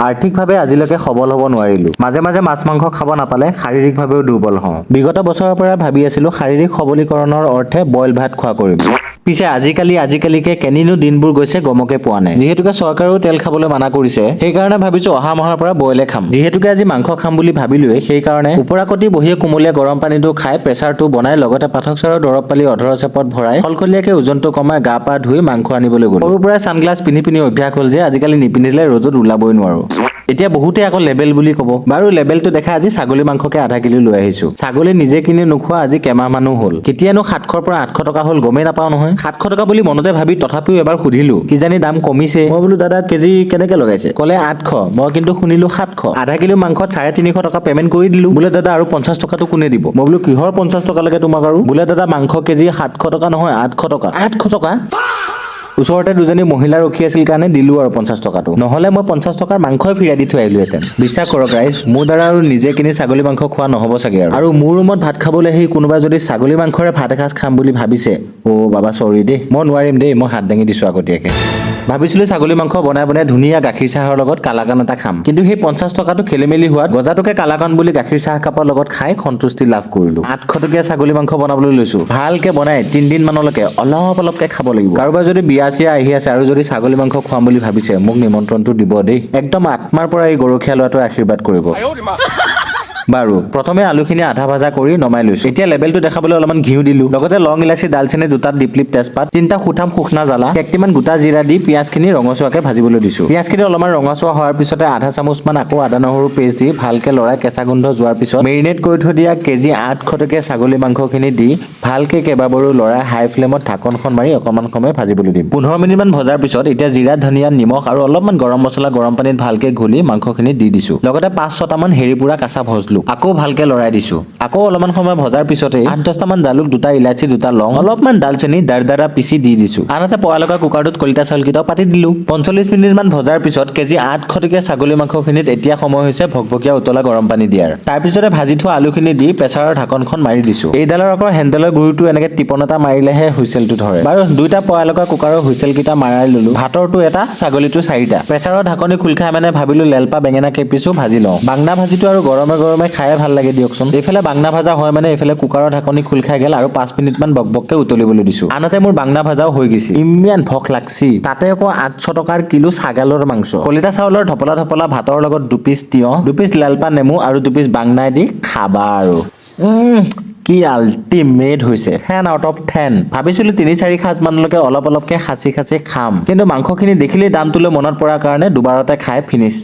আৰ্থিকভাৱে আজিলৈকে সবল হ'ব নোৱাৰিলো। মাজে মাজে মাছ মাংস খাব নাপালে শাৰীৰিকভাৱেও দুৰ্বল হওঁ। বিগত বছৰৰ পৰা ভাবি আছিলো শাৰীৰিক সবলীকৰণৰ অৰ্থে বইল ভাত খোৱা কৰিম। পিছে আজিকালিকে কেনিনো দিনবোৰ গৈছে গমকে পোৱা নাই। যিহেতুকে চৰকাৰেও তেল খাবলৈ মানা কৰিছে, সেইকাৰণে ভাবিছো অহা মাহৰ পৰা বইলে খাম। যিহেতুকে আজি মাংস খাম বুলি ভাবিলোৱে, সেইকাৰণে ওপৰাকটি বহিয়ে কুমলীয়া গৰম পানীটো খাই প্ৰেচাৰটো বনাই লগতে পাঠক চাৰৰ দৰৱ পালি অধৰ চেপত ভৰাই খলখলীয়াকে ওজনটো কমাই গা পা ধুই মাংস আনিবলৈ গ'লো। সৰুৰ পৰাই ছানগ্লাছ পিন্ধি অভ্যাস হ'ল যে আজিকালি নিপিন্ধিলে ৰ'দত ওলাবই নোৱাৰো। এতিয়া বহুতে আকৌ লেবেল বুলি ক'ব। বাৰু লেবেলটো দেখা আজি ছাগলী মাংসকে আধা কিলো লৈ আহিছো। ছাগলী নিজে কিনি নোখোৱা আজি কেমাহ মানুহ হ'ল। কেতিয়ানো 700ৰ পৰা 800 টকা হ'ল গমেই নাপাও নহয়। 700 টকা বুলি মনতে ভাবি তথাপিও এবাৰ সুধিলো, কিজানি দাম কমিছে। মই বোলো দাদা কেজি কেনেকে লগাইছে? ক'লে 800। মই কিন্তু শুনিলো 700। আধা কিলো মাংসত 350 টকা পেমেন্ট কৰি দিলো। বোলে দাদা আৰু 50 টকাটো কোনে দিব? মই বোলো কিহৰ 50 টকা লাগে তোমাক আৰু? বোলে দাদা মাংস কেজি 700 টকা নহয় 800 টকা। 800 টকা? ওচৰতে দুজনী মহিলা ৰখি আছিল কাৰণে দিলো আৰু 50 টকাটো। নহলে মই 50 টকাৰ মাংসই ফিৰাই দি থৈ আহিলোহেঁতেন। বিশ্বাস কৰক ৰাইজ, মোৰ দ্বাৰা আৰু নিজে কিনি ছাগলী মাংস খোৱা নহ'ব চাগে আৰু মোৰ ৰুমত ভাত খাবলৈ আহি কোনোবা যদি ছাগলী মাংসৰে ভাত এসাঁজ খাম বুলি ভাবিছে, বাবা চৰি দেই, মই নোৱাৰিম দেই, মই হাত দাঙি দিছো আগতীয়াকে। ভাবিছিলো ছাগলী মাংস বনাই ধুনীয়া গাখীৰ চাহৰ লগত কালাকান এটা খাম, কিন্তু সেই 50 টকাটো খেলিমেলি হোৱাত গজাটোকে কালাকান বুলি গাখীৰ চাহ কাপৰ লগত খাই সন্তুষ্টি লাভ কৰিলো। 800 টকীয়া ছাগলী মাংস বনাবলৈ লৈছো। ভালকে বনাই 3 দিন মানলৈকে অলপকে খাব লাগিব। কাৰোবাৰ যদি বিয়া চিয়া আহি আছে আৰু যদি ছাগলী মাংস খুৱাম বুলি ভাবিছে, মোক নিমন্ত্ৰণটো দিব দেই। একদম আত্মাৰ পৰা এই গৰখীয়া ল'ৰাটোৱে আশীৰ্বাদ কৰিব। বাৰু প্ৰথমে আলুখিনি আধা ভাজা কৰি নমাই লৈছো। এতিয়া লেবেলটো দেখাবলৈ অলপমান ঘিউ দিলো, লগতে লং ইলাচি দালচেনি 2টা ডিপলিপ তেজপাত 3টা সুঠাম শুকনা জ্বালা কেইটামান গোটা জিৰা দি পিঁয়াজখিনি ৰঙচুৱাকে ভাজিবলৈ দিছো। পিঁয়াজখিনি অলপমান ৰঙচুৱা হোৱাৰ পিছতে আধা চামুচমান আকৌ আদা নহৰু পেষ্ট দি ভালকে লৰাই কেঁচা গোন্ধ যোৱাৰ পিছত মেৰিনেট কৰি থৈ দিয়া কেজি 800 টকীয়া ছাগলী মাংসখিনি দি ভালকে কেইবাবাৰো লৰাই হাই ফ্লেমত ঢাকনখন মাৰি অকমান সময় ভাজিবলৈ দিম। 15 মিনিটমান ভজাৰ পিছত এতিয়া জিৰা ধনিয়া নিমখ আৰু অলপমান গৰম মছলা গৰম পানীত ভালকে ঘুলি মাংসখিনি দি দিছো। লগতে 5-6টা মান হেৰি পুৰা কাঁচা ভজলো। আকৌ ভালকে লৰাই দিছো। আকৌ অলপমান সময় ভজাৰ পিছতে 8-10টা মান জালুক, 2টা ইলাচি, 2টা লং, অলপমান দালচেনি দাৰদাৰা পিচি দি দিছো। আনহাতে পয়া লগা কুকাৰটোত কলিতা চাউলকেইটাও পাতি দিলো। 45 মিনিটমান ভজাৰ পিছত কেজি 800 টকীয়া ছাগলী মাংসখিনিত এতিয়া সময় হৈছে ভকভকীয়া উতলা গৰম পানী দিয়াৰ। তাৰপিছতে ভাজি থোৱা আলুখিনি দি প্ৰেছাৰৰ ঢাকনখন মাৰি দিছো। এইডালৰ আকৌ হেণ্ডেলৰ গুৰিটো এনেকে টিপন এটা মাৰিলেহে হুইচেলটো ধৰে। বাৰু 2টা পয়া লগা কুকাৰৰ হুইচেলকেইটা মাৰাই ললো। ভাতৰটো এটা, ছাগলীটো 4টা। প্ৰেছাৰৰ ঢাকনি খোল খাই ভাবিলো লেলপা বেঙেনা কেইপিছো ভাজি লওঁ। বাংনা ভাজিটো আৰু গৰমে খায়ে ভাল লাগে দিয়কচোন। এইফালে বাংনা ভাজা হয় এইফালে কুকাৰৰ ঢাকনি খোল খাই গেল আৰু 5 মিনিটমান বকবককে উতলিবলৈ দিছো। আনহাতে মোৰ বাংনা ভাজাও হৈ গৈছে। ইমান ভক লাগছি। তাতে আকৌ 800 টকাৰ কিলো ছাগালৰ মাংস। কলিতা চাউলৰ ধপলা ভাতৰ লগত 2 পিচ তিয়হ, 2 পিচ লেলপা নেমু আৰু 2 পিচ বাংনাই দি খাবা আৰু। কি আল্টিমেট হৈছে। 10 আউট অফ 10। ভাবিছিলো 3-4 সাঁজ মানলৈকে অলপকে খাচি খাম, কিন্তু মাংসখিনি দেখিলেই দামটোলৈ মনত পৰাৰ কাৰণে দুবাৰতে খাই ফিনিছ।